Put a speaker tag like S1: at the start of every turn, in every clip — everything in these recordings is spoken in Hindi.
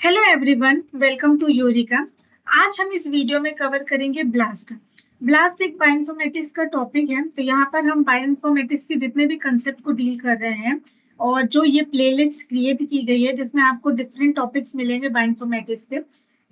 S1: Hello everyone, welcome to Eureka. आज हम इस वीडियो में कवर करेंगे ब्लास्ट। ब्लास्ट एक बायोइन्फॉर्मेटिक्स का टॉपिक है। तो यहाँ पर हम बायोइन्फॉर्मेटिक्स के जितने भी कंसेप्ट को डील कर रहे हैं और जो ये प्लेलिस्ट क्रिएट की गई है जिसमें आपको डिफरेंट टॉपिक्स मिलेंगे बायोइन्फॉर्मेटिक्स के,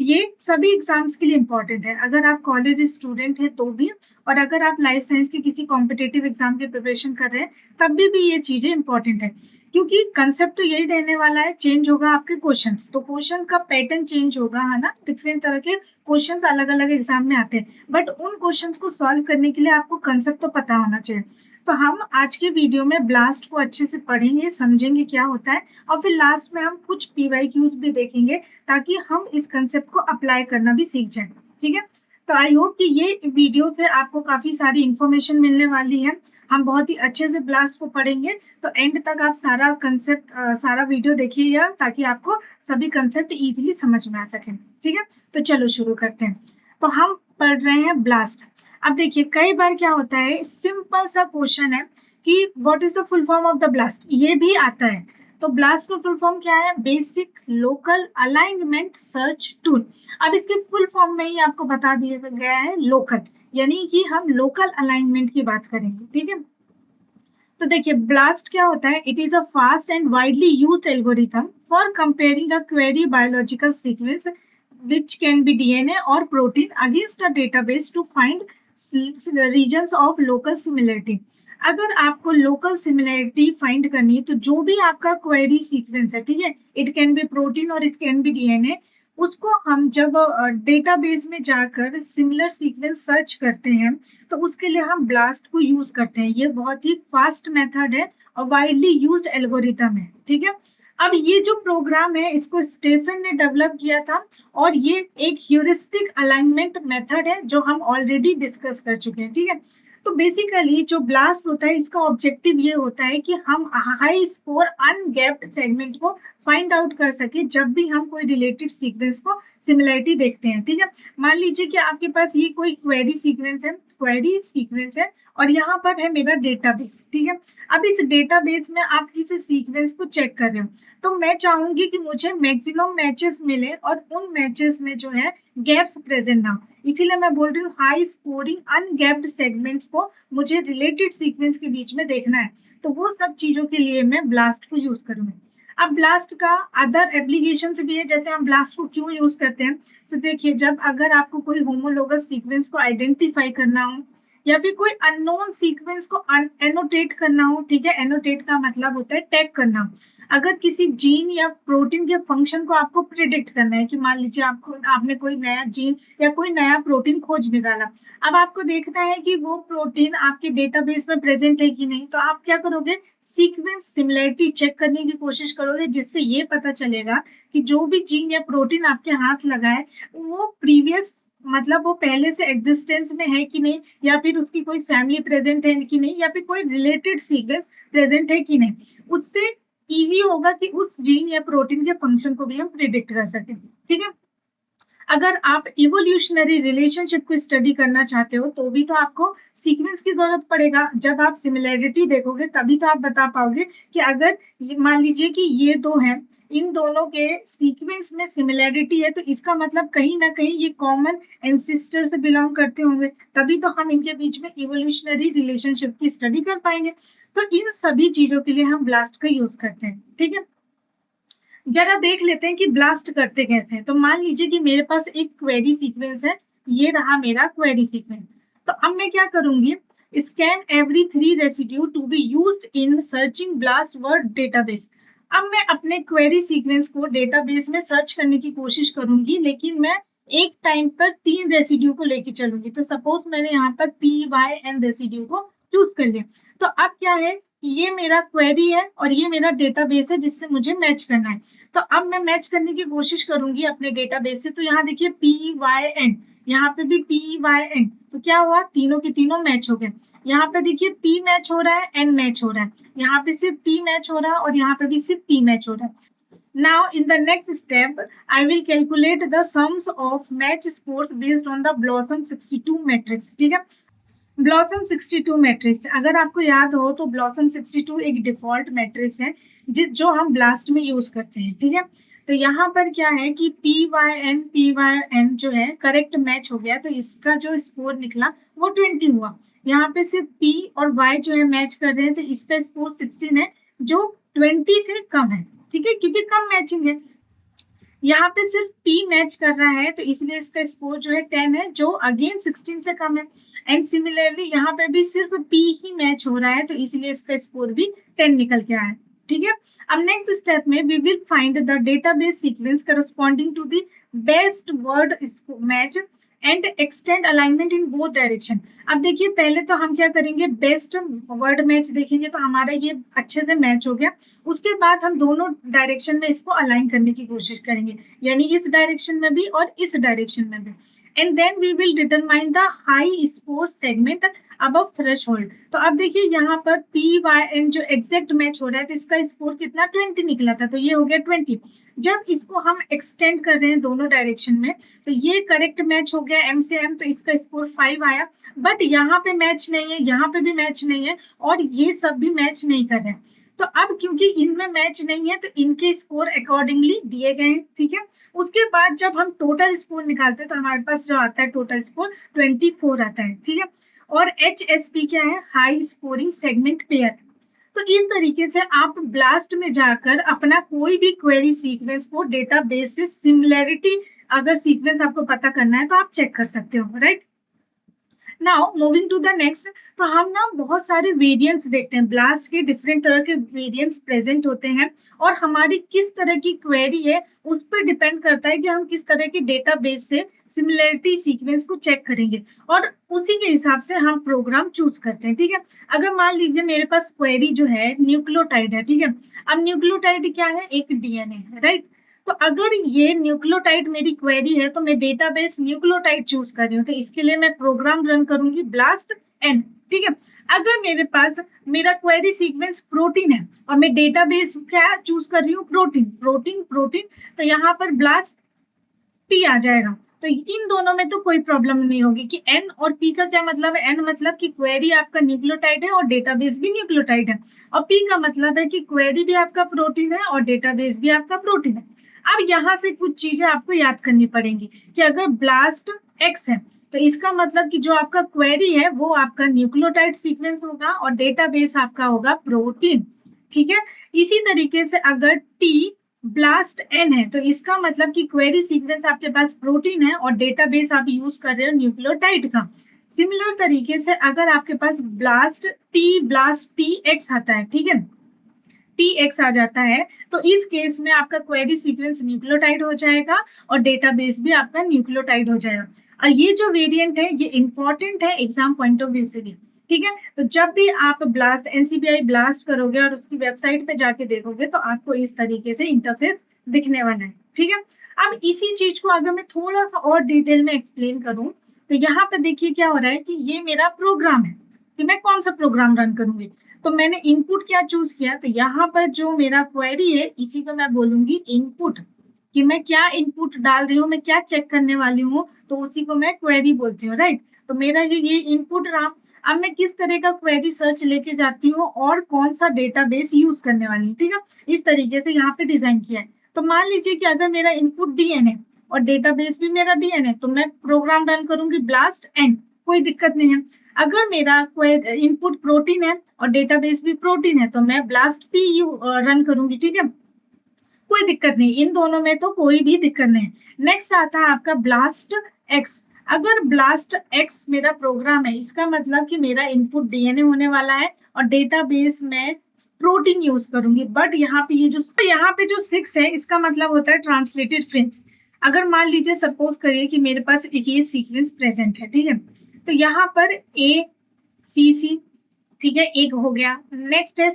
S1: ये सभी एग्जाम्स के लिए इम्पोर्टेंट है। अगर आप कॉलेज स्टूडेंट हैं तो भी, और अगर आप लाइफ साइंस के किसी कॉम्पिटेटिव एग्जाम की प्रिपरेशन कर रहे हैं तब भी ये चीजें इंपॉर्टेंट है। क्योंकि कंसेप्ट तो यही रहने वाला है, चेंज होगा आपके क्वेश्चंस, तो क्वेश्चन का पैटर्न चेंज होगा, है ना। डिफरेंट तरह के क्वेश्चंस अलग अलग एग्जाम में आते हैं, बट उन क्वेश्चंस को सॉल्व करने के लिए आपको कंसेप्ट तो पता होना चाहिए। तो हम आज के वीडियो में ब्लास्ट को अच्छे से पढ़ेंगे, समझेंगे क्या होता है, और फिर लास्ट में हम कुछ पीवाईक्यूज भी देखेंगे ताकि हम इस कंसेप्ट को अप्लाई करना भी सीख जाए। ठीक है, तो आई होप कि ये वीडियो से आपको काफी सारी इंफॉर्मेशन मिलने वाली है। हम बहुत ही अच्छे से ब्लास्ट को पढ़ेंगे, तो एंड तक आप सारा कंसेप्ट सारा वीडियो देखिएगा ताकि आपको सभी कंसेप्ट इजीली समझ में आ सके। ठीक है, तो चलो शुरू करते हैं। तो हम पढ़ रहे हैं ब्लास्ट। अब देखिए, कई बार क्या होता है, सिंपल सा क्वेश्चन है कि what is the full form of the blast, ये भी आता है। तो ब्लास्ट का फुल फॉर्म क्या है? Basic local alignment search tool. अब इसके फुल फॉर्म में ही आपको बता दिया गया है लोकल, यानी कि हम लोकल अलाइनमेंट की बात करेंगे। ठीक है, तो देखिए ब्लास्ट क्या होता है। It is a fast and widely used algorithm for comparing a query biological sequence which can be DNA or protein against a database to find regions of local similarity। अगर आपको लोकल सिमिलैरिटी फाइंड करनी है तो जो भी आपका क्वेरी सीक्वेंस है, ठीक है, इट कैन बी प्रोटीन और इट कैन बी डीएनए, उसको हम जब डेटाबेस में जाकर सिमिलर सीक्वेंस सर्च करते हैं तो उसके लिए हम ब्लास्ट को यूज करते हैं। ये बहुत ही फास्ट मेथड है और वाइडली यूज्ड एल्गोरिथम है। ठीक है, अब ये जो प्रोग्राम है इसको स्टेफन ने डेवलप किया था और ये एक ह्यूरिस्टिक अलाइनमेंट मेथड है जो हम ऑलरेडी डिस्कस कर चुके हैं। ठीक है, तो बेसिकली जो ब्लास्ट होता है इसका ऑब्जेक्टिव ये होता है कि हम हाई स्कोर अनगैप्ड सेगमेंट को फाइंड आउट कर सके जब भी हम कोई रिलेटेड सीक्वेंस को सिमिलरिटी देखते हैं। ठीक है, मान लीजिए कि आपके पास ये कोई क्वेरी सीक्वेंस है और यहाँ पर है मेरा डेटाबेस। ठीक है, अब इस डेटाबेस में आप इस सीक्वेंस को चेक कर रहे हो, तो मैं चाहूंगी कि मुझे मैक्सिमम मैचेस मिले और उन मैचेस में जो है गैप्स प्रेजेंट ना हो। इसीलिए मैं बोल रही हूँ हाई स्कोरिंग अनगैप्ड सेगमेंट्स को मुझे रिलेटेड सीक्वेंस के बीच में देखना है। तो वो सब चीजों के लिए मैं ब्लास्ट को यूज करूंगी। अब ब्लास्ट का अदर एप्लीकेशन भी है, जैसे हम ब्लास्ट को क्यों यूज करते हैं। तो देखिए, जब अगर आपको कोई होमोलोगस सीक्वेंस को आइडेंटिफाई करना हो या फिर कोई अननोन सीक्वेंस को एनोटेट करना हो, ठीक है, एनोटेट का मतलब होता है टैग करना हो। अगर किसी जीन या प्रोटीन के फंक्शन को आपको प्रिडिक्ट करना है कि मान लीजिए आपने कोई नया जीन या कोई नया प्रोटीन खोज निकाला, अब आपको देखना है कि वो प्रोटीन आपके डेटाबेस में प्रेजेंट है कि नहीं, तो आप क्या करोगे, सीक्वेंस सिमिलरिटी चेक करने की कोशिश करोगे, जिससे ये पता चलेगा कि जो भी जीन या प्रोटीन आपके हाथ लगा है वो प्रीवियस, मतलब वो पहले से एग्जिस्टेंस में है कि नहीं, या फिर उसकी कोई फैमिली प्रेजेंट है कि नहीं, या फिर कोई रिलेटेड सीक्वेंस प्रेजेंट है कि नहीं। उससे इजी होगा कि उस जीन या प्रोटीन के फंक्शन को भी हम प्रिडिक्ट कर सकें। ठीक है, अगर आप इवोल्यूशनरी रिलेशनशिप को स्टडी करना चाहते हो तो भी तो आपको सीक्वेंस की जरूरत पड़ेगा। जब आप सिमिलैरिटी देखोगे तभी तो आप बता पाओगे कि अगर मान लीजिए कि ये दो हैं, इन दोनों के सीक्वेंस में सिमिलैरिटी है, तो इसका मतलब कहीं ना कहीं ये कॉमन एंसिस्टर से बिलोंग करते होंगे, तभी तो हम इनके बीच में इवोल्यूशनरी रिलेशनशिप की स्टडी कर पाएंगे। तो इन सभी चीजों के लिए हम ब्लास्ट का यूज करते हैं। ठीक है, जरा देख लेते हैं कि ब्लास्ट करते कैसे हैं। तो मान लीजिए कि मेरे पास एक क्वेरी सीक्वेंस है, ये रहा मेरा क्वेरी सीक्वेंस। तो अब मैं क्या करूंगी, scan every 3 residue to be used in searching BLAST word database. अब मैं अपने क्वेरी सीक्वेंस को डेटाबेस में सर्च करने की कोशिश करूंगी, लेकिन मैं एक टाइम पर 3 रेसिड्यू को लेके चलूंगी। तो सपोज मैंने यहाँ पर PYN रेसिड्यू को चूज कर लिया। तो अब क्या है, ये मेरा क्वेरी है और ये मेरा डेटाबेस है जिससे मुझे मैच करना है। तो अब मैं मैच करने की कोशिश करूंगी अपने डेटाबेस से। तो यहाँ देखिए PYN, यहाँ पे भी PYN, तो क्या हुआ, तीनों के तीनों मैच हो गए। यहाँ पे देखिए P मैच हो रहा है, N मैच हो रहा है, यहाँ पे सिर्फ P मैच हो रहा है और यहाँ पे भी सिर्फ P मैच हो रहा है। Now in the next step, I will calculate the sums of match scores based on the Blossom 62 matrix। ठीक है, ब्लॉसम 62 मैट्रिक्स, अगर आपको याद हो तो ब्लॉसम 62 एक डिफॉल्ट मैट्रिक्स है जो हम ब्लास्ट में यूज करते हैं, ठीक है। तो यहाँ पर क्या है कि पी वाई एन जो है करेक्ट मैच हो गया, तो इसका जो स्कोर निकला वो 20 हुआ। यहाँ पे सिर्फ पी और वाई जो है मैच कर रहे हैं, तो इसका स्कोर 16 है जो 20 से कम है, ठीक है, क्योंकि कम मैचिंग है। यहाँ पे सिर्फ P मैच कर रहा है, तो इसलिए इसका स्कोर जो है 10 है, जो अगेन 16 से कम है। एंड सिमिलरली यहाँ पे भी सिर्फ P ही मैच हो रहा है, तो इसलिए इसका स्कोर भी 10 निकल के आया, ठीक है। अब नेक्स्ट स्टेप में we will find the database sequence corresponding to the best word match and extend alignment in both direction. अब देखिए पहले तो हम क्या करेंगे, बेस्ट वर्ड मैच देखेंगे, तो हमारा ये अच्छे से मैच हो गया। उसके बाद हम दोनों डायरेक्शन में इसको अलाइन करने की कोशिश करेंगे, यानी इस डायरेक्शन में भी और इस डायरेक्शन में भी। And then we will determine the high score segment above threshold. तो अब देखिए यहाँ पर पी वाई एन जो एग्जैक्ट मैच हो रहा है, तो इसका स्कोर कितना 20 निकला था, तो ये हो गया 20। जब इसको हम एक्सटेंड कर रहे हैं दोनों डायरेक्शन में, तो ये करेक्ट मैच हो गया एम से एम, तो इसका स्कोर 5 आया। बट यहाँ पे मैच नहीं है, यहाँ पे भी मैच नहीं है, और ये सब भी मैच नहीं कर रहे हैं। तो अब क्योंकि इनमें मैच नहीं है, तो इनके स्कोर अकॉर्डिंगली दिए गए हैं, ठीक है। उसके बाद जब हम टोटल स्कोर निकालते हैं, तो हमारे पास जो आता है टोटल स्कोर 24 आता है, ठीक है। और HSP क्या है, हाई स्कोरिंग सेगमेंट पेयर। तो इस तरीके से आप ब्लास्ट में जाकर अपना कोई भी क्वेरी सीक्वेंस को डेटाबेस से सिमिलैरिटी, अगर सीक्वेंस आपको पता करना है तो आप चेक कर सकते हो, right. Now moving to the next, तो हम ना बहुत सारे वेरिएंट्स देखते हैं, ब्लास्ट के डिफरेंट तरह के वेरिएंट्स प्रेजेंट होते हैं, और हमारी किस तरह की क्वेरी है उस पर डिपेंड करता है कि हम किस तरह के डेटाबेस से सिमिलरिटी सीक्वेंस को चेक करेंगे, और उसी के हिसाब से हम प्रोग्राम चूज करते हैं, ठीक है। अगर मान लीजिए मेरे पास क्वेरी जो है न्यूक्लियोटाइड है, ठीक है। अब न्यूक्लियोटाइड क्या है, एक डीएनए है, राइट। तो अगर ये न्यूक्लियोटाइड मेरी क्वेरी है, तो मैं डेटाबेस न्यूक्लियोटाइड चूज कर रही हूँ, तो इसके लिए मैं प्रोग्राम रन करूंगी ब्लास्ट एन, ठीक है। अगर मेरे पास मेरा क्वेरी सीक्वेंस प्रोटीन है और मैं डेटाबेस क्या चूज कर रही हूँ, प्रोटीन प्रोटीन प्रोटीन, तो यहाँ पर ब्लास्ट पी आ जाएगा। तो इन दोनों में तो कोई प्रॉब्लम नहीं होगी कि एन और पी का क्या मतलब है, एन मतलब कि क्वेरी आपका न्यूक्लियोटाइड है और डेटाबेस भी न्यूक्लियोटाइड है, और पी का मतलब है कि क्वेरी भी आपका प्रोटीन है और डेटाबेस भी आपका प्रोटीन है। अब यहाँ से कुछ चीजें आपको याद करनी पड़ेंगी कि अगर ब्लास्ट एक्स है, तो इसका मतलब कि जो आपका क्वेरी है वो आपका न्यूक्लियोटाइड सीक्वेंस होगा और डेटाबेस आपका होगा प्रोटीन, ठीक है। इसी तरीके से अगर टी ब्लास्ट एन है, तो इसका मतलब कि क्वेरी सीक्वेंस आपके पास प्रोटीन है और डेटाबेस आप यूज कर रहे हो न्यूक्लियोटाइड का। सिमिलर तरीके से अगर आपके पास ब्लास्ट टी एक्स आता है, ठीक है, टी एक्स आ जाता है, तो इस केस में आपका क्वेरी सीक्वेंस न्यूक्लियोटाइड हो जाएगा और डेटाबेस भी आपका न्यूक्लियोटाइड हो जाएगा। और ये जो वेरिएंट है ये इंपॉर्टेंट है एग्जाम पॉइंट ऑफ व्यू से भी, ठीक है। तो जब भी आप ब्लास्ट एनसीबीआई ब्लास्ट करोगे और उसकी वेबसाइट पे जाके देखोगे, तो आपको इस तरीके से इंटरफेस दिखने वाला है, ठीक है। अब इसी चीज को अगर मैं थोड़ा सा और डिटेल में एक्सप्लेन करूं, तो यहाँ पे देखिए क्या हो रहा है कि ये मेरा प्रोग्राम है कि मैं कौन सा प्रोग्राम रन करूंगी। तो मैंने इनपुट क्या चूज किया, तो यहाँ पर जो मेरा क्वेरी है इसी को मैं बोलूंगी इनपुट, कि मैं क्या इनपुट डाल रही हूँ, मैं क्या चेक करने वाली हूँ, तो उसी को मैं क्वेरी बोलती हूँ, राइट। तो मेरा ये इनपुट रहा। अब मैं किस तरह का क्वेरी सर्च लेके जाती हूँ और कौन सा डेटाबेस यूज करने वाली हूँ, ठीक है। इस तरीके से यहाँ पे डिजाइन किया है। तो मान लीजिए कि अगर मेरा इनपुट डीएनए और डेटाबेस भी मेरा डीएनए, तो मैं प्रोग्राम रन करूंगी ब्लास्ट एन, कोई दिक्कत नहीं है। अगर मेरा इनपुट प्रोटीन है और डेटाबेस भी प्रोटीन है, तो मैं ब्लास्ट पी रन करूंगी, ठीक है, कोई दिक्कत नहीं, इन दोनों में तो कोई भी दिक्कत नहीं। नेक्स्ट आता है आपका ब्लास्ट एक्स। अगर ब्लास्ट एक्स मेरा प्रोग्राम है, इसका मतलब कि मेरा इनपुट डीएनए होने वाला है और डेटाबेस में प्रोटीन यूज करूंगी। बट यहाँ पे जो 6 है, इसका मतलब होता है ट्रांसलेटेड फ्रेंच। अगर मान लीजिए सपोज करिए कि मेरे पास एक ये सीक्वेंस प्रेजेंट है, ठीक है, तो यहाँ पर सी, ठीक है, एक हो गया। नेक्स्ट है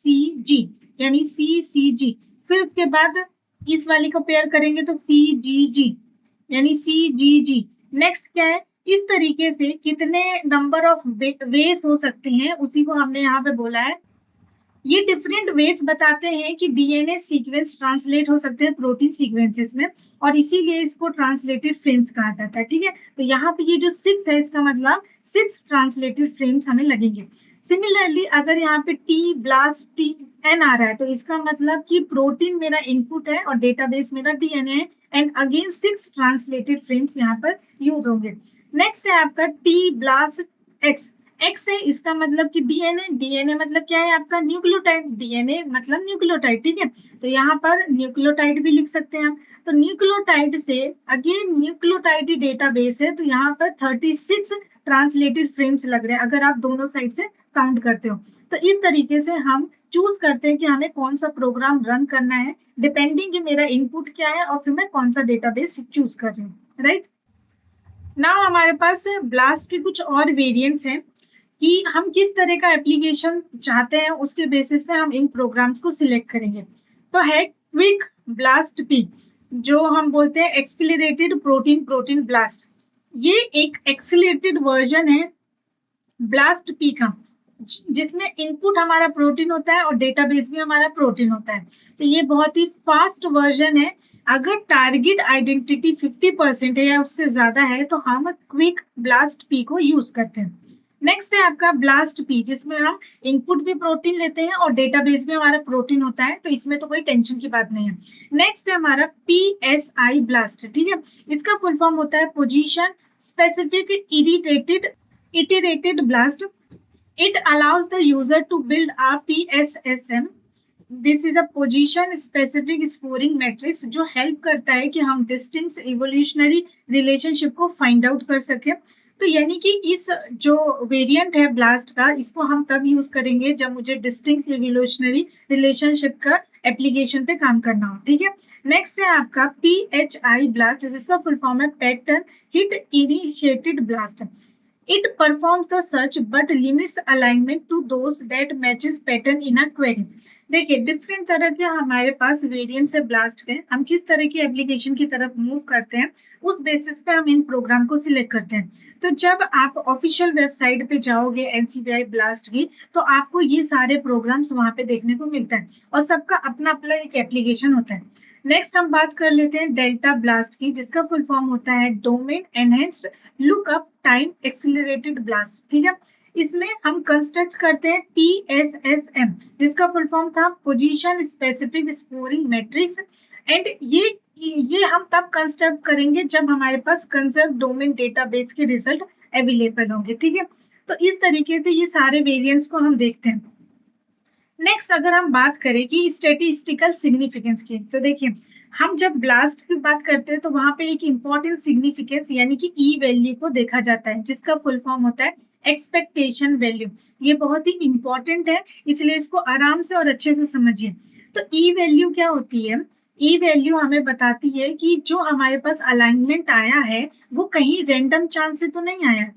S1: जी, यानी जी, फिर उसके बाद इस वाली को पेयर करेंगे तो जी, यानी जी। नेक्स्ट क्या है, इस तरीके से कितने नंबर ऑफ वेज हो सकते हैं, उसी को हमने यहाँ पे बोला है ये डिफरेंट वेज बताते हैं कि डीएनए सीक्वेंस ट्रांसलेट हो सकते हैं प्रोटीन सीक्वेंसेस में, और इसीलिए इसको ट्रांसलेटेड फ्रेम्स कहा जाता है। ठीक है, तो यहाँ पे ये जो 6 है, इसका मतलब 6 ट्रांसलेटेड फ्रेम्स हमें लगेंगे। सिमिलरली अगर यहाँ पे टी ब्लास्ट टी एन आ रहा है, तो इसका मतलब कि प्रोटीन मेरा इनपुट है और डेटाबेस मेरा डीएनए है, एंड अगेन 6 ट्रांसलेटेड फ्रेम्स यहाँ पर यूज होंगे। नेक्स्ट है आपका टी ब्लास्ट एक्स। एक्स है, इसका मतलब कि डीएनए, डीएनए मतलब क्या है आपका न्यूक्लियोटाइड, डीएनए मतलब न्यूक्लियोटाइड। ठीक है, तो यहाँ पर न्यूक्लियोटाइड भी लिख सकते हैं आप। तो न्यूक्लियोटाइड से अगेन न्यूक्लियोटाइड डेटाबेस है, तो यहाँ पर 36 ट्रांसलेटेड फ्रेम्स लग रहे हैं अगर आप दोनों साइड से काउंट करते हो। तो इस तरीके से हम चूज करते हैं कि हमें कौन सा प्रोग्राम रन करना है, डिपेंडिंग कि मेरा इनपुट क्या है और फिर मैं कौन सा डेटाबेस चूज कर रही हूँ। राइट नाउ हमारे पास ब्लास्ट के कुछ और वेरिएंट्स हैं कि हम किस तरह का एप्लीकेशन चाहते हैं, उसके बेसिस पे हम इन प्रोग्राम्स को सिलेक्ट करेंगे। तो है क्विक ब्लास्ट पी, जो हम बोलते हैं एक्सिलरेटेड प्रोटीन ब्लास्ट। ये एक एक्सिलरेटेड वर्जन है ब्लास्ट पी का, जिसमें इनपुट हमारा प्रोटीन होता है और डेटाबेस भी हमारा प्रोटीन होता है। तो ये बहुत ही फास्ट वर्जन है। अगर टारगेट आइडेंटिटी 50% है या उससे ज्यादा है, तो हम क्विक ब्लास्ट पी को यूज करते हैं। नेक्स्ट है आपका ब्लास्ट पी, जिसमें हम इनपुट भी प्रोटीन लेते हैं और डेटाबेस भी हमारा प्रोटीन होता है, तो इसमें तो कोई टेंशन की बात नहीं है। नेक्स्ट है हमारा पीएसआई ब्लास्ट। ठीक है, इसका फुल फॉर्म होता है position specific iterated blast. It allows the user to build a PSSM. This is a position specific scoring matrix जो हेल्प करता है कि हम डिस्टेंस इवोल्यूशनरी रिलेशनशिप को फाइंड आउट कर सके। तो यानी कि इस जो वेरिएंट है ब्लास्ट का, इसको हम तब यूज करेंगे जब मुझे डिस्टिंक्ट इवोल्यूशनरी रिलेशनशिप का एप्लीकेशन पे काम करना हो। ठीक है, नेक्स्ट है आपका PHI ब्लास्ट, जिसका फुल फॉर्म है pattern hit initiated blast. It performs the search but limits alignment to those that matches pattern in a query. देखिए डिफरेंट तरह के हमारे पास वेरिएंट्स है ब्लास्ट के, हम किस तरह की एप्लीकेशन की तरफ मूव करते हैं उस बेसिस पे हम इन प्रोग्राम को सिलेक्ट करते हैं। तो जब आप ऑफिशियल वेबसाइट पे जाओगे एनसीबीआई ब्लास्ट की, तो आपको ये सारे प्रोग्राम्स वहां पे देखने को मिलता है और सबका अपना अपना एक एप्लीकेशन होता है। नेक्स्ट हम बात कर लेते हैं डेल्टा ब्लास्ट की, जिसका फुल फॉर्म होता है domain enhanced lookup time accelerated blast. ठीक है, इसमें हम कंस्ट्रक्ट करते हैं PSSM, जिसका फुल फॉर्म था position specific scoring matrix. And ये हम तब कंस्ट्रक्ट करेंगे जब हमारे पास कंजर्व डोमेन डेटाबेस के रिजल्ट अवेलेबल होंगे। ठीक है, तो इस तरीके से ये सारे वेरिएंट्स को हम देखते हैं। नेक्स्ट अगर हम बात करें कि स्टैटिस्टिकल सिग्निफिकेंस की, तो देखिए हम जब ब्लास्ट की बात करते हैं तो वहां पे एक इंपॉर्टेंट सिग्निफिकेंस यानी कि ई वैल्यू को देखा जाता है, जिसका फुल फॉर्म होता है एक्सपेक्टेशन वैल्यू। ये बहुत ही इंपॉर्टेंट है, इसलिए इसको आराम से और अच्छे से समझिए। तो ई वैल्यू क्या होती है? ई वैल्यू हमें बताती है कि जो हमारे पास अलाइनमेंट आया है वो कहीं रैंडम चांस से तो नहीं आया।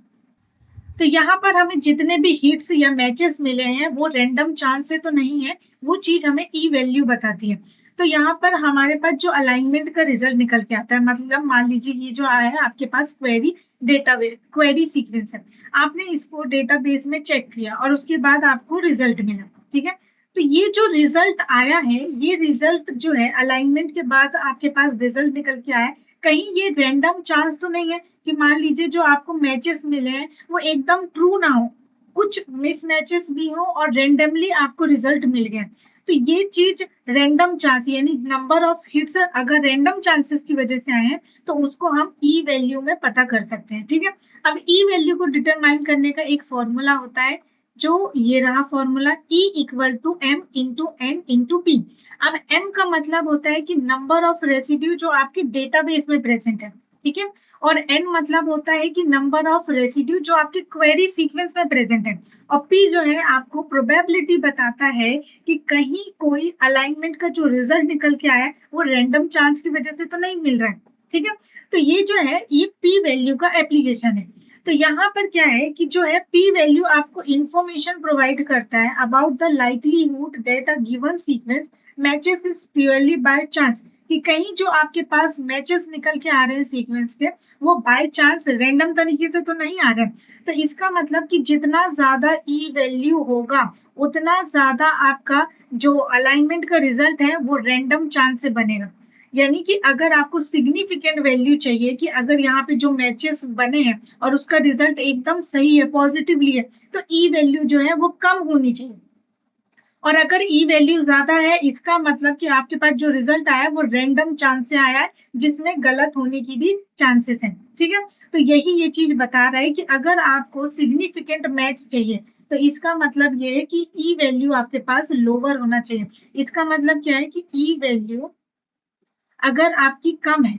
S1: तो यहाँ पर हमें जितने भी हिट्स या मैचेस मिले हैं वो रैंडम चांस से तो नहीं है, वो चीज हमें ई वैल्यू बताती है। तो यहाँ पर हमारे पास जो अलाइनमेंट का रिजल्ट निकल के आता है, मतलब मान लीजिए ये जो आया है आपके पास क्वेरी सीक्वेंस है, आपने इसको डेटाबेस में चेक किया और उसके बाद आपको रिजल्ट मिला। ठीक है, तो ये जो रिजल्ट आया है, ये रिजल्ट जो है अलाइनमेंट के बाद आपके पास रिजल्ट निकल के आया है, कहीं ये रैंडम चांस तो नहीं है कि मान लीजिए जो आपको मैचेस मिले हैं वो एकदम ट्रू ना हो, कुछ मिसमैचेस भी हो और रेंडमली आपको रिजल्ट मिल गया। तो ये चीज रैंडम चांस यानी नंबर ऑफ हिट्स अगर रैंडम चांसेस की वजह से आए हैं तो उसको हम ई वैल्यू में पता कर सकते हैं। ठीक है, अब ई वैल्यू को डिटरमाइन करने का एक फॉर्मूला होता है, जो ये रहा formula E equal to M into N into P। अब M का मतलब होता है कि नंबर ऑफ रेसिड्यू जो आपके डेटाबेस में प्रेजेंट है। ठीक है, और N मतलब होता है कि नंबर ऑफ रेसिड्यू जो आपके क्वेरी सीक्वेंस में प्रेजेंट है, और P जो है आपको प्रोबेबिलिटी बताता है कि कहीं कोई अलाइनमेंट का जो रिजल्ट निकल के आया है वो रैंडम चांस की वजह से तो नहीं मिल रहा है। ठीक है, तो ये जो है ये P वैल्यू का एप्लीकेशन है। तो यहाँ पर क्या है कि जो है P वैल्यू आपको इंफॉर्मेशन प्रोवाइड करता है about the likelihood that a given sequence matches is purely by chance, कि कहीं जो आपके पास मैचेस निकल के आ रहे हैं सीक्वेंस के, वो बाय चांस रैंडम तरीके से तो नहीं आ रहे हैं। तो इसका मतलब कि जितना ज्यादा ई वैल्यू होगा उतना ज्यादा आपका जो अलाइनमेंट का रिजल्ट है वो रैंडम चांस से बनेगा। यानी कि अगर आपको सिग्निफिकेंट वैल्यू चाहिए कि अगर यहाँ पे जो मैचेस बने हैं और उसका रिजल्ट एकदम सही है, पॉजिटिवली है, तो ई वैल्यू जो है वो कम होनी चाहिए। और अगर ई वैल्यू ज्यादा है, इसका मतलब कि आपके पास जो रिजल्ट आया है वो रैंडम चांस से आया है, जिसमें गलत होने की भी चांसेस हैं। ठीक है, तो यही ये चीज बता रहा है कि अगर आपको सिग्निफिकेंट मैच चाहिए तो इसका मतलब ये है कि ई वैल्यू आपके पास लोअर होना चाहिए। इसका मतलब क्या है कि ई वैल्यू अगर आपकी कम है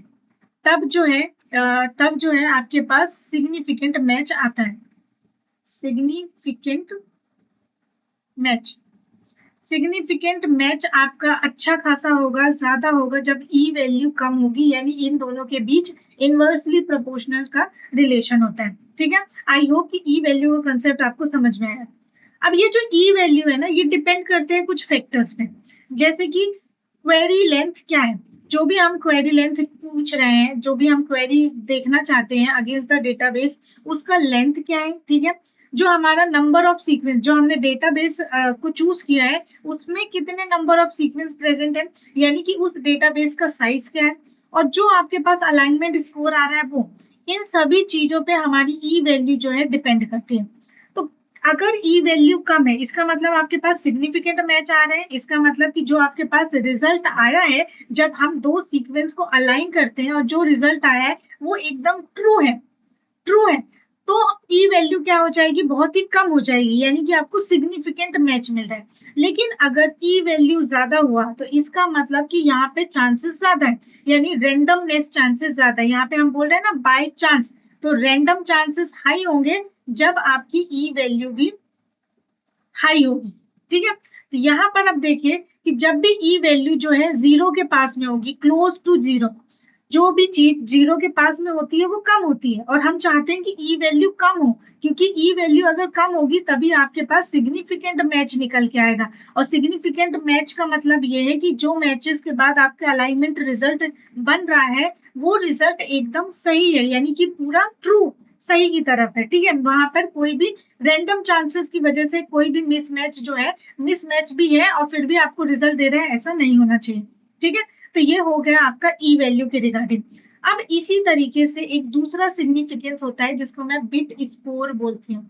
S1: तब जो है आपके पास सिग्निफिकेंट मैच आता है। सिग्निफिकेंट मैच सिग्निफिकेंट मैच आपका अच्छा खासा होगा, ज्यादा होगा जब ई वैल्यू कम होगी, यानी इन दोनों के बीच इनवर्सली प्रोपोर्शनल का रिलेशन होता है। ठीक है, आई होप कि ई वैल्यू का कंसेप्ट आपको समझ में आया। अब ये जो ई वैल्यू है ना, ये डिपेंड करते हैं कुछ फैक्टर्स पे, जैसे कि क्वेरी लेंथ क्या है। जो भी हम क्वेरी लेंथ पूछ रहे हैं, जो भी हम क्वेरी देखना चाहते हैं अगेंस्ट द डेटाबेस, उसका लेंथ क्या है। ठीक है, जो हमारा नंबर ऑफ सीक्वेंस, जो हमने डेटाबेस को चूज किया है उसमें कितने नंबर ऑफ सीक्वेंस प्रेजेंट है, यानी कि उस डेटाबेस का साइज क्या है, और जो आपके पास अलाइनमेंट स्कोर आ रहा है वो, इन सभी चीजों पे हमारी ई वैल्यू जो है डिपेंड करती है। तो अगर ई वैल्यू कम है, इसका मतलब आपके पास सिग्निफिकेंट मैच आ रहे हैं, इसका मतलब कि जो आपके पास रिजल्ट आया है जब हम दो सीक्वेंस को अलाइन करते हैं और जो रिजल्ट आया है वो एकदम ट्रू है, तो ई वैल्यू क्या हो जाएगी, बहुत ही कम हो जाएगी, यानी कि आपको सिग्निफिकेंट मैच मिल रहा है। लेकिन अगर ई वैल्यू ज्यादा हुआ तो इसका मतलब कि यहाँ पे चांसेस ज्यादा है, यानी रेंडमनेस चांसेस ज्यादा है। यहाँ पे हम बोल रहे हैं ना बाय चांस, तो रैंडम चांसेस हाई होंगे जब आपकी ई वैल्यू भी हाई होगी। ठीक है, तो यहाँ पर अब देखिए कि जब भी ई वैल्यू जो है जीरो के पास में होगी, क्लोज टू जीरो, जो भी चीज जीरो के पास में होती है वो कम होती है, और हम चाहते हैं कि ई वैल्यू कम हो, क्योंकि ई वैल्यू अगर कम होगी तभी आपके पास सिग्निफिकेंट मैच निकल के आएगा। और सिग्निफिकेंट मैच का मतलब ये है कि जो मैचेस के बाद आपका अलाइनमेंट रिजल्ट बन रहा है वो रिजल्ट एकदम सही है, यानी कि पूरा ट्रू सही की तरफ है। ठीक है, वहां पर कोई भी रैंडम चांसेस की वजह से कोई भी मिसमैच जो है, मिसमैच भी है और फिर भी आपको रिजल्ट दे रहे हैं, ऐसा नहीं होना चाहिए। ठीक है, तो ये हो गया आपका ई वैल्यू के रिगार्डिंग। अब इसी तरीके से एक दूसरा सिग्निफिकेंस होता है जिसको मैं बिट स्कोर बोलती हूँ।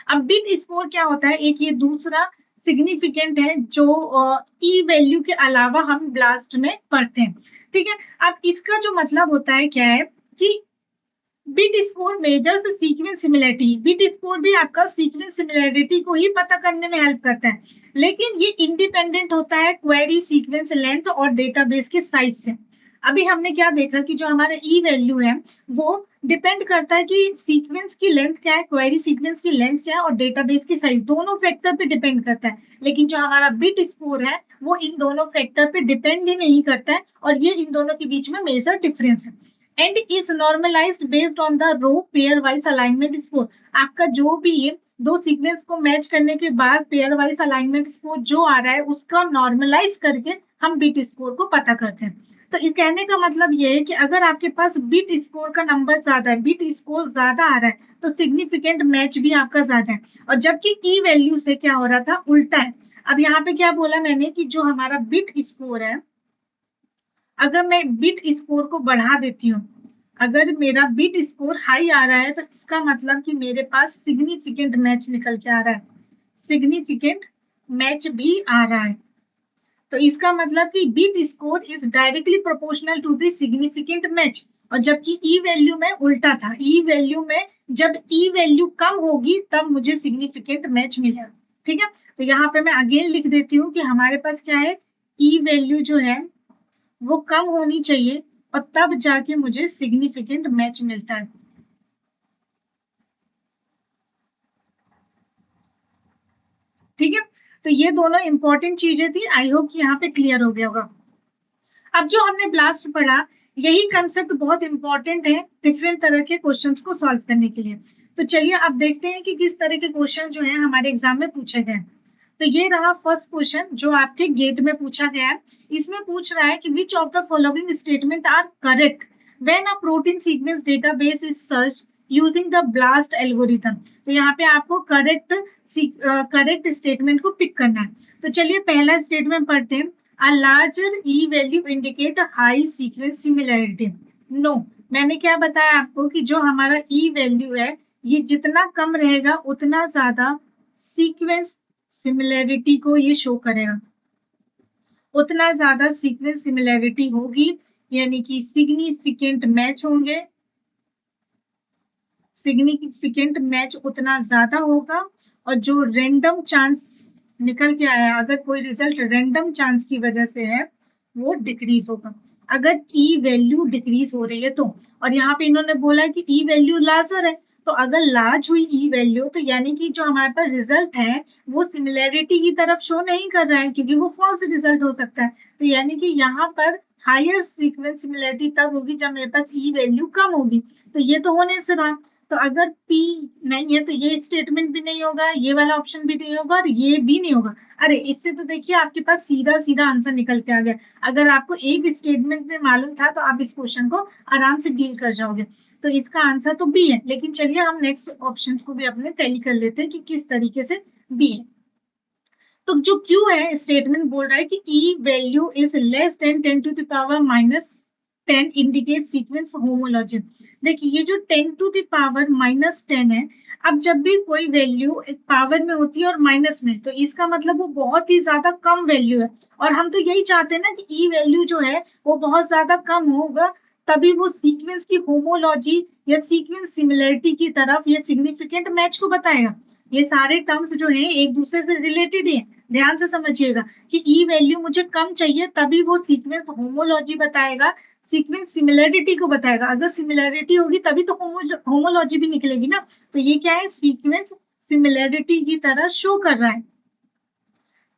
S1: अब बिट स्कोर क्या होता है, एक ये दूसरा सिग्निफिकेंट है जो ई वैल्यू के अलावा हम ब्लास्ट में पढ़ते हैं। ठीक है, अब इसका जो मतलब होता है क्या है कि bit score measures sequence similarity. Bit score भी आपका सीक्वेंस सिमिलरिटी को ही पता करने में हेल्प करता है, लेकिन ये इंडिपेंडेंट होता है क्वेरी सीक्वेंस लेंथ और डेटाबेस के साइज से। अभी हमने क्या देखा कि जो हमारा ई वैल्यू है वो डिपेंड करता है कि सीक्वेंस की लेंथ क्या है, क्वेरी सीक्वेंस की लेंथ क्या है, और डेटाबेस की साइज, दोनों फैक्टर पे डिपेंड करता है। लेकिन जो हमारा बिट स्कोर है वो इन दोनों फैक्टर पे डिपेंड ही नहीं करता है, और ये इन दोनों के बीच में मेजर डिफरेंस है, and is normalized based on the raw pairwise alignment score. आपका जो भी ये दो सीक्वेंस को मैच करने के बाद पेयर वाइज अलाइनमेंट स्कोर जो आ रहा है उसका नॉर्मलाइज करके हम बिट स्कोर को पता करते हैं। तो ये कहने का मतलब ये है कि अगर आपके पास बिट स्कोर का नंबर ज्यादा है, बिट स्कोर ज्यादा आ रहा है, तो सिग्निफिकेंट मैच भी आपका ज्यादा है। और जबकि ई वैल्यू से क्या हो रहा था, उल्टा है। अब यहाँ पे क्या बोला मैंने कि जो हमारा बिट स्कोर है, अगर मैं बिट स्कोर को बढ़ा देती हूँ, अगर मेरा बिट स्कोर हाई आ रहा है तो इसका मतलब कि मेरे पास सिग्निफिकेंट मैच निकल के आ रहा है, सिग्निफिकेंट मैच भी आ रहा है। तो इसका मतलब कि bit score is directly proportional to the significant match, और जबकि ई वैल्यू में उल्टा था, ई वैल्यू में जब ई वैल्यू कम होगी तब मुझे सिग्निफिकेंट मैच मिलेगा। ठीक है, तो यहाँ पे मैं अगेन लिख देती हूँ कि हमारे पास क्या है, ई वैल्यू जो है वो कम होनी चाहिए और तब जाके मुझे सिग्निफिकेंट मैच मिलता है। ठीक है, तो ये दोनों इंपॉर्टेंट चीजें थी, आई होप कि यहाँ पे क्लियर हो गया होगा। अब जो हमने ब्लास्ट पढ़ा, यही कंसेप्ट बहुत इंपॉर्टेंट है डिफरेंट तरह के क्वेश्चंस को सॉल्व करने के लिए। तो चलिए अब देखते हैं कि किस तरह के क्वेश्चन जो है हमारे एग्जाम में पूछे गए। तो ये रहा फर्स्ट क्वेश्चन जो आपके गेट में पूछा गया है। इसमें पूछ रहा है कि which of the following statement are correct when a protein sequence database is search using the BLAST algorithm. तो यहाँ पे आपको करेक्ट स्टेटमेंट को पिक करना है। तो चलिए पहला स्टेटमेंट पढ़ते हैं। A larger E value indicate high sequence similarity. No, मैंने क्या बताया आपको कि जो हमारा ई वैल्यू है ये जितना कम रहेगा उतना ज्यादा सीक्वेंस सिमिलैरिटी को ये शो करेगा, उतना ज्यादा सीक्वेंस सिमिलैरिटी होगी, यानी कि सिग्निफिकेंट मैच होंगे, सिग्निफिकेंट मैच उतना ज्यादा होगा। और जो रेंडम चांस निकल के आया, अगर कोई रिजल्ट रेंडम चांस की वजह से है वो डिक्रीज होगा, अगर ई वैल्यू डिक्रीज हो रही है तो। और यहाँ पे इन्होंने बोला कि ई वैल्यू लार्जर है, तो अगर लार्ज हुई ई वैल्यू तो यानी कि जो हमारे पास रिजल्ट है वो सिमिलैरिटी की तरफ शो नहीं कर रहा है, क्योंकि वो फॉल्स रिजल्ट हो सकता है। तो यानी कि यहाँ पर हायर सीक्वेंस सिमिलैरिटी तब होगी जब मेरे पास ई वैल्यू कम होगी। तो ये तो होने से रहा। तो अगर P नहीं है तो ये स्टेटमेंट भी नहीं होगा, ये वाला ऑप्शन भी नहीं होगा और ये भी नहीं होगा। अरे इससे तो देखिए आपके पास सीधा सीधा आंसर निकल के आ गया। अगर आपको एक स्टेटमेंट में मालूम था तो आप इस क्वेश्चन को आराम से डील कर जाओगे। तो इसका आंसर तो बी है। लेकिन चलिए हम नेक्स्ट ऑप्शन को भी अपने टैली कर लेते हैं कि किस तरीके से बी है। तो जो क्यू है स्टेटमेंट बोल रहा है कि E value is less than 10 to the power minus 10 indicate sequence homology. देखिए ये जो 10 टू द पावर माइनस 10 है, अब जब भी कोई वैल्यू एक पावर में होती है और माइनस में, तो इसका मतलब वो बहुत ही ज्यादा कम वैल्यू है। और हम तो यही चाहते हैं ना कि ई वैल्यू जो है वो बहुत ज्यादा कम होगा, तभी वो सीक्वेंस की होमोलॉजी या सीक्वेंस सिमिलरिटी की तरफ या सिग्निफिकेंट मैच को बताएगा। ये सारे टर्म्स जो हैं एक दूसरे से रिलेटेड है, ध्यान से समझिएगा कि ई वैल्यू मुझे कम चाहिए तभी वो सीक्वेंस होमोलॉजी बताएगा, सीक्वेंस सिमिलरिटी को बताएगा। अगर सिमिलरिटी होगी तभी तो होमोलॉजी भी निकलेगी ना। तो ये क्या है, सीक्वेंस सिमिलरिटी की तरह शो कर रहा है,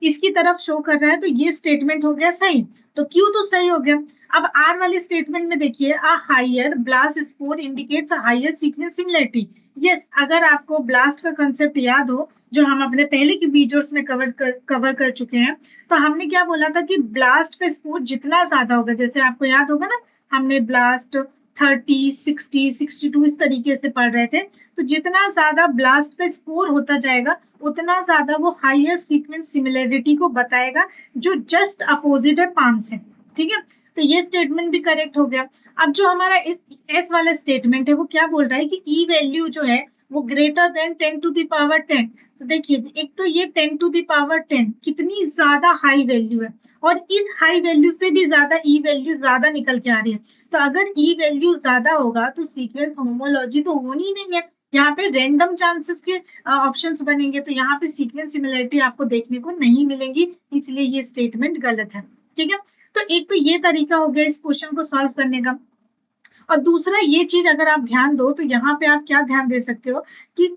S1: इसकी तरफ शो कर रहा है। तो ये स्टेटमेंट हो गया सही। तो क्यू तो सही हो गया। अब आर वाले स्टेटमेंट में देखिए, a higher BLAST score indicates a higher sequence similarity. Yes, अगर आपको ब्लास्ट का कंसेप्ट याद हो जो हम अपने पहले की वीडियोस में कवर कर चुके हैं, तो हमने क्या बोला था कि ब्लास्ट का स्कोर जितना ज्यादा होगा, जैसे आपको याद होगा ना, हमने ब्लास्ट 30, 60, 62 इस तरीके से पढ़ रहे थे। तो जितना ज्यादा ब्लास्ट का स्कोर होता जाएगा उतना ज्यादा वो हायर सीक्वेंस सिमिलरिटी को बताएगा, जो जस्ट अपोजिट है पाम से। ठीक है, तो ये स्टेटमेंट भी करेक्ट हो गया। अब जो हमारा एस वाला स्टेटमेंट है वो क्या बोल रहा है कि ई वैल्यू जो है वो greater than 10 to the power 10। तो देखिए एक तो ये 10 टू द पावर 10 कितनी ज्यादा हाई वैल्यू है, और इस हाई वैल्यू से भी ज्यादा ई वैल्यू ज्यादा निकल के आ रही है। तो अगर ई वैल्यू ज्यादा होगा तो सीक्वेंस होमोलॉजी तो होनी ही नहीं है, यहाँ पे रैंडम चांसेस के ऑप्शंस बनेंगे, तो यहाँ पे सीक्वेंस सिमिलरिटी आपको देखने को नहीं मिलेंगी, इसलिए ये स्टेटमेंट गलत है। ठीक है, तो एक तो ये तरीका हो गया इस क्वेश्चन को सॉल्व करने का। और दूसरा ये चीज अगर आप ध्यान दो तो यहाँ पे आप क्या ध्यान दे सकते हो कि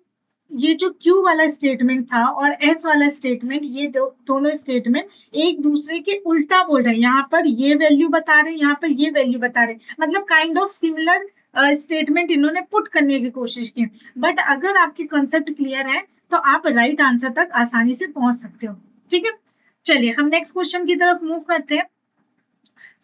S1: ये जो Q वाला स्टेटमेंट था और S वाला स्टेटमेंट, ये दोनों स्टेटमेंट एक दूसरे के उल्टा बोल रहे हैं। यहाँ पर ये वैल्यू बता रहे हैं, यहाँ पर ये वैल्यू बता रहे हैं, मतलब काइंड ऑफ सिमिलर स्टेटमेंट इन्होंने पुट करने की कोशिश की। बट अगर आपके कंसेप्ट क्लियर है तो आप राइट आंसर तक आसानी से पहुंच सकते हो। ठीक है, चलिए हम नेक्स्ट क्वेश्चन की तरफ मूव करते हैं।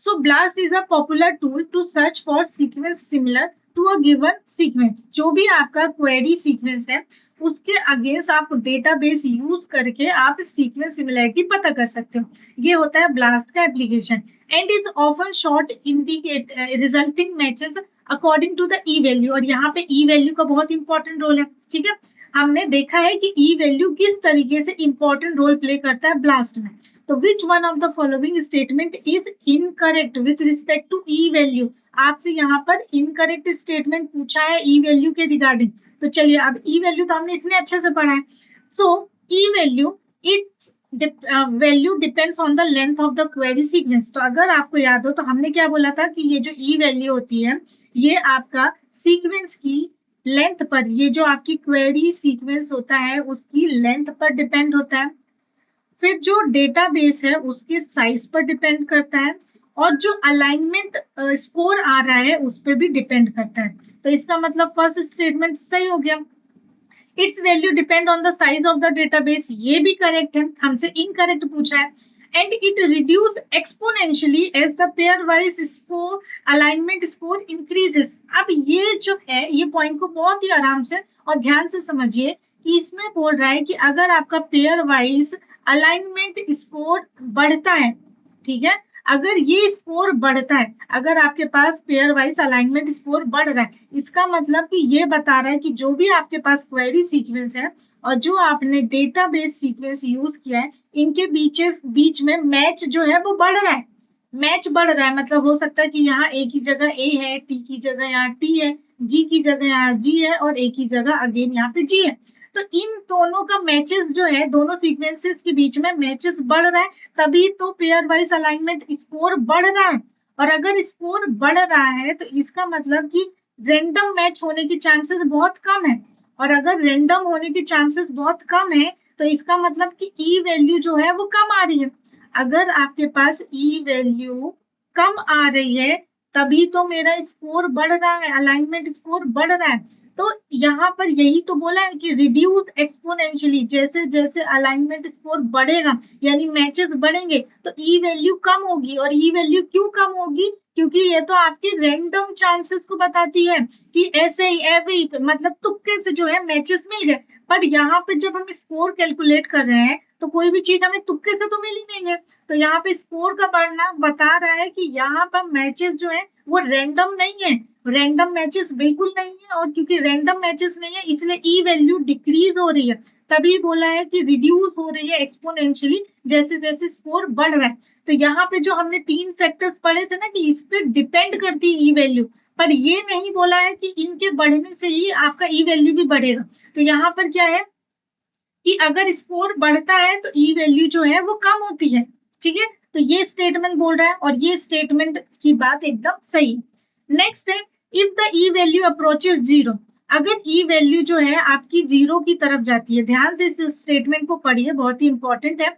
S1: So BLAST is a popular tool to search for sequence similar to a given sequence। जो भी आपका क्वेरी सीक्वेंस है उसके अगेंस्ट आप डेटाबेस यूज करके आप सीक्वेंस सिमिलरिटी पता कर सकते हो। ये होता है ब्लास्ट का application. And is often short indicate resulting matches according to the E value. और यहाँ पे ई वैल्यू का बहुत इंपॉर्टेंट रोल है। ठीक है, हमने देखा है कि ई वैल्यू किस तरीके से इंपॉर्टेंट रोल प्ले करता है ब्लास्ट में। तो which one of the following statement is incorrect with respect to E value. आपसे यहाँ पर इनकरेक्ट स्टेटमेंट पूछा है ई वैल्यू के रिगार्डिंग। तो चलिए, अब ई वैल्यू तो हमने इतने अच्छे से पढ़ा है। So E value it value depends on the length of the query sequence. तो अगर आपको याद हो तो हमने क्या बोला था कि ये जो ई वैल्यू होती है ये आपका सीक्वेंस की लेंथ पर, ये जो आपकी क्वेरी सीक्वेंस होता है उसकी लेंथ पर डिपेंड होता है। फिर जो डेटाबेस है उसके साइज पर डिपेंड करता है, और जो अलाइनमेंट स्कोर आ रहा है उस पर भी डिपेंड करता है। तो इसका मतलब फर्स्ट स्टेटमेंट सही हो गया। Its value depend on the size of the database, ये भी करेक्ट है, हमसे इनकरेक्ट पूछा है। And it reduce exponentially as the pairwise score alignment score increases. अब ये जो है, ये पॉइंट को बहुत ही आराम से और ध्यान से समझिए कि इसमें बोल रहा है कि अगर आपका पेयर वाइज अलाइनमेंट स्कोर बढ़ता है, ठीक है, अगर ये स्कोर बढ़ता है, अगर आपके पास पेयर वाइज अलाइनमेंट स्कोर बढ़ रहा है, इसका मतलब कि ये बता रहा है कि जो भी आपके पास क्वेरी सीक्वेंस है और जो आपने डेटाबेस सीक्वेंस यूज किया है, इनके बीच में मैच जो है वो बढ़ रहा है। मैच बढ़ रहा है मतलब हो सकता है कि यहाँ ए की जगह ए है, टी की जगह यहाँ टी है, जी की जगह यहाँ जी है और ए की जगह अगेन यहाँ पे जी है। तो इन दोनों का मैचेस जो है, दोनों सीक्वेंसेस के बीच में मैचेस बढ़ रहा है, तभी तो पेयर वाइज अलाइनमेंट स्कोर बढ़ रहा है। और अगर स्कोर बढ़ रहा है तो इसका मतलब कि रेंडम मैच होने की चांसेस बहुत कम है। और अगर रेंडम होने की चांसेस बहुत कम है तो इसका मतलब कि ई वैल्यू जो है वो कम आ रही है। अगर आपके पास ई वैल्यू कम आ रही है तभी तो मेरा स्कोर बढ़ रहा है, अलाइनमेंट स्कोर बढ़ रहा है। तो यहाँ पर यही तो बोला है कि रिड्यूस एक्सपोनेंशियली, जैसे जैसे अलाइनमेंट स्कोर बढ़ेगा यानी मैचेस बढ़ेंगे तो ई वैल्यू कम होगी। और ई वैल्यू क्यों कम होगी? क्योंकि ये तो आपके रैंडम चांसेस को बताती है कि ऐसे ही एवरी मतलब तुक्के से जो है मैचेस मिल गए। पर यहाँ पे जब हम स्कोर कैलकुलेट कर रहे हैं तो कोई भी चीज हमें तुक्के से तो मिल ही नहीं है। तो यहाँ पे स्कोर का बढ़ना बता रहा है कि यहाँ पर मैचेस जो है वो रैंडम नहीं है, रैंडम मैचेस बिल्कुल नहीं है। और क्योंकि रैंडम मैचेस नहीं है इसलिए ई वैल्यू डिक्रीज हो रही है, तभी बोला है कि रिड्यूस हो रही है एक्सपोनेंशियली जैसे जैसे स्कोर बढ़ रहा है। तो यहाँ पे जो हमने 3 फैक्टर्स पढ़े थे ना कि इस पे डिपेंड करती है ई वैल्यू, पर ये नहीं बोला है कि इनके बढ़ने से ही आपका ई वैल्यू भी बढ़ेगा। तो यहाँ पर क्या है कि अगर स्कोर बढ़ता है तो ई वैल्यू जो है वो कम होती है, ठीक है। तो ये स्टेटमेंट बोल रहा है और ये स्टेटमेंट की बात एकदम सही है। नेक्स्ट है if the E value approaches zero, अगर ई वैल्यू जो है आपकी जीरो की तरफ जाती है, ध्यान से इस स्टेटमेंट को पढ़िए, बहुत ही इंपॉर्टेंट है।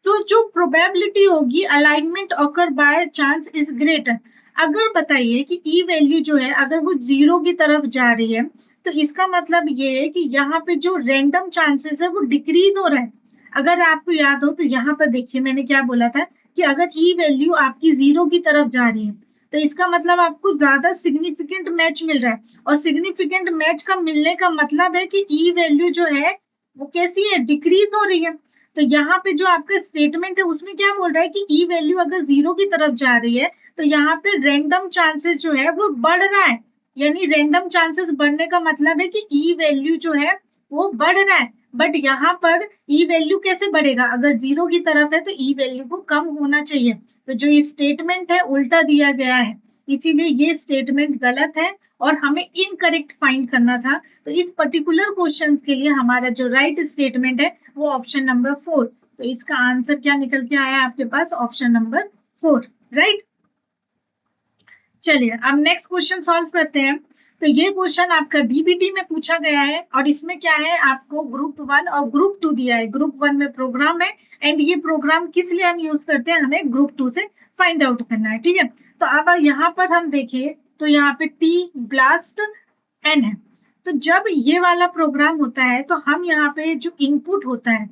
S1: तो जो प्रोबेबिलिटी होगी alignment occur by chance is greater, अगर बताइए कि ई वैल्यू जो है अगर वो जीरो की तरफ जा रही है तो इसका मतलब ये है कि यहाँ पे जो रैंडम चांसेस है वो डिक्रीज हो रहा है। अगर आपको याद हो तो यहाँ पर देखिए मैंने क्या बोला था कि अगर ई वैल्यू आपकी जीरो की तरफ जा रही है तो इसका मतलब आपको ज्यादा सिग्निफिकेंट मैच मिल रहा है। और सिग्निफिकेंट मैच का मिलने का मतलब है कि ई वैल्यू जो है वो कैसी है, डिक्रीज हो रही है। तो यहाँ पे जो आपका स्टेटमेंट है उसमें क्या बोल रहा है कि ई वैल्यू अगर जीरो की तरफ जा रही है तो यहाँ पे रैंडम चांसेस जो है वो बढ़ रहा है। यानी रैंडम चांसेस बढ़ने का मतलब है कि ई वैल्यू जो है वो बढ़ रहा है। बट यहाँ पर ई वैल्यू कैसे बढ़ेगा, अगर जीरो की तरफ है तो ई वैल्यू को कम होना चाहिए। तो जो ये स्टेटमेंट है उल्टा दिया गया है, इसीलिए ये स्टेटमेंट गलत है और हमें इनकरेक्ट फाइंड करना था। तो इस पर्टिकुलर क्वेश्चन के लिए हमारा जो राइट स्टेटमेंट है वो ऑप्शन नंबर 4। तो इसका आंसर क्या निकल के आया आपके पास, ऑप्शन नंबर 4, राइट। चलिए अब नेक्स्ट क्वेश्चन सॉल्व करते हैं। तो ये क्वेश्चन आपका डीबीटी में पूछा गया है और इसमें क्या है, आपको ग्रुप 1 और ग्रुप 2 दिया है। ग्रुप 1 में प्रोग्राम है एंड ये प्रोग्राम किस लिए हम यूज करते हैं, हमें ग्रुप 2 से फाइंड आउट करना है, ठीक है। तो अब यहाँ पर हम देखें तो यहाँ पे टी ब्लास्ट एन है। तो जब ये वाला प्रोग्राम होता है तो हम यहाँ पे जो इनपुट होता है,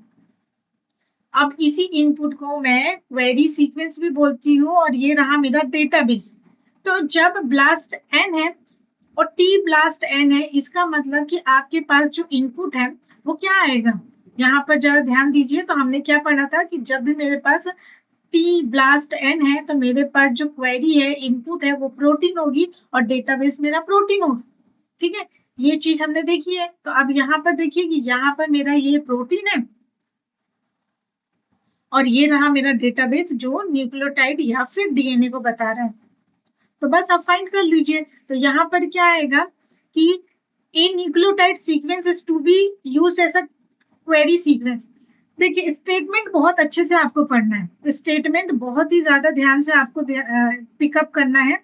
S1: अब इसी इनपुट को मैं क्वेरी सीक्वेंस भी बोलती हूँ और ये रहा मेरा डेटाबेस। तो जब ब्लास्ट एन है और टी ब्लास्ट एन है, इसका मतलब कि आपके पास जो इनपुट है वो क्या आएगा, यहाँ पर जरा ध्यान दीजिए। तो हमने क्या पढ़ा था कि जब भी मेरे पास टी ब्लास्ट एन है तो मेरे पास जो क्वेरी है, इनपुट है, वो प्रोटीन होगी और डेटाबेस मेरा प्रोटीन होगा, ठीक है। ये चीज हमने देखी है। तो अब यहाँ पर देखिए कि यहाँ पर मेरा ये प्रोटीन है और ये रहा मेरा डेटाबेस जो न्यूक्लियोटाइड या फिर डीएनए को बता रहा है। तो बस आप फाइंड कर लीजिए। तो यहाँ पर क्या आएगा कि a nucleotide sequence is to be used as a query sequence. देखिए स्टेटमेंट बहुत अच्छे से आपको पढ़ना है, स्टेटमेंट बहुत ही ज्यादा ध्यान से आपको पिकअप करना है,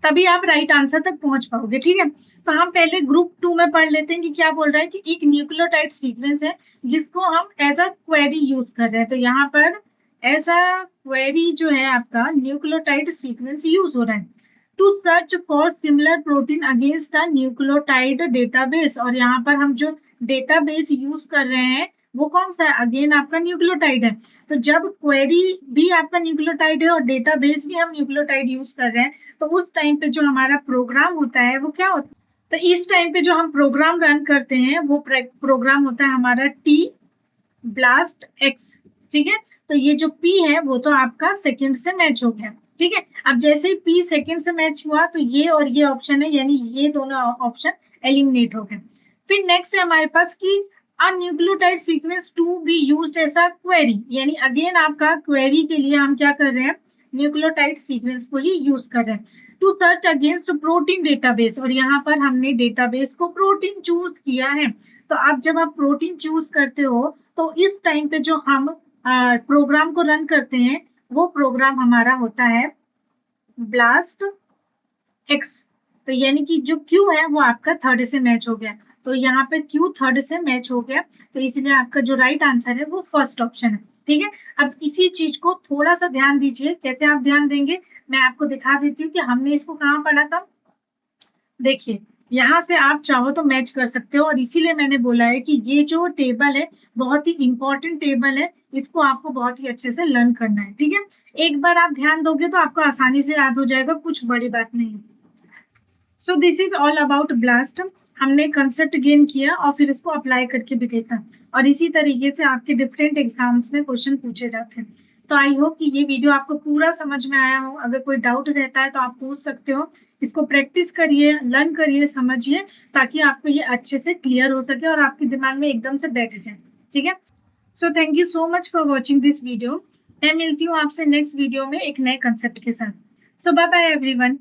S1: तभी आप राइट आंसर तक पहुंच पाओगे, ठीक है। तो हम पहले ग्रुप 2 में पढ़ लेते हैं कि क्या बोल रहा है कि एक न्यूक्लियोटाइड सीक्वेंस है जिसको हम एज अ क्वेरी यूज कर रहे हैं। तो यहाँ पर एज अ क्वेरी जो है आपका न्यूक्लियोटाइड सीक्वेंस यूज हो रहा है to search for similar protein against a nucleotide database. और यहाँ पर हम जो डेटाबेस यूज कर रहे हैं वो कौन सा है, अगेन आपका न्यूक्लियोटाइड है। तो जब क्वेरी भी आपका न्यूक्लियोटाइड है और डेटाबेस भी हम न्यूक्लियोटाइड यूज कर रहे हैं, तो उस टाइम पे जो हमारा प्रोग्राम होता है वो क्या होता है, तो इस टाइम पे जो हम प्रोग्राम रन करते हैं वो प्रोग्राम होता है हमारा टी ब्लास्ट एक्स। ठीक है, तो ये जो P है वो तो आपका सेकंड से मैच हो गया। ठीक है, अब जैसे ही P सेकंड से मैच हुआ तो ये और ये ऑप्शन है, यानी ये दोनों ऑप्शन एलिमिनेट हो गए। फिर नेक्स्ट है हमारे पास कि a nucleotide sequence to be used as a query, यानी अगेन आपका क्वेरी के लिए हम क्या कर रहे हैं, न्यूक्लियोटाइड सीक्वेंस को ही यूज कर रहे हैं to search against protein database, और यहाँ पर हमने डेटाबेस को प्रोटीन चूज किया है। तो अब जब आप प्रोटीन चूज करते हो तो इस टाइम पे जो हम प्रोग्राम को रन करते हैं वो प्रोग्राम हमारा होता है ब्लास्ट एक्स। तो यानी कि जो क्यू है वो आपका थर्ड से मैच हो गया, तो यहाँ पे क्यू थर्ड से मैच हो गया, तो इसलिए आपका जो राइट आंसर है वो फर्स्ट ऑप्शन है। ठीक है, अब इसी चीज को थोड़ा सा ध्यान दीजिए, कैसे आप ध्यान देंगे मैं आपको दिखा देती हूँ कि हमने इसको कहाँ पढ़ा था। देखिए, यहाँ से आप चाहो तो मैच कर सकते हो, और इसीलिए मैंने बोला है कि ये जो टेबल है बहुत ही इंपॉर्टेंट टेबल है, इसको आपको बहुत ही अच्छे से लर्न करना है। ठीक है, एक बार आप ध्यान दोगे तो आपको आसानी से याद हो जाएगा, कुछ बड़ी बात नहीं। So this is all about blast. हमने कंसेप्ट गेन किया और फिर इसको अप्लाई करके भी देखा, और इसी तरीके से आपके डिफरेंट एग्जाम्स में क्वेश्चन पूछे जाते हैं। तो आई होप कि ये वीडियो आपको पूरा समझ में आया हो। अगर कोई डाउट रहता है तो आप पूछ सकते हो। इसको प्रैक्टिस करिए, लर्न करिए, समझिए, ताकि आपको ये अच्छे से क्लियर हो सके और आपके दिमाग में एकदम से बैठ जाए। ठीक है, so thank you so much for watching this video. मैं मिलती हूँ आपसे नेक्स्ट वीडियो में एक नए कंसेप्ट के साथ। सो बाय बाय एवरीवन।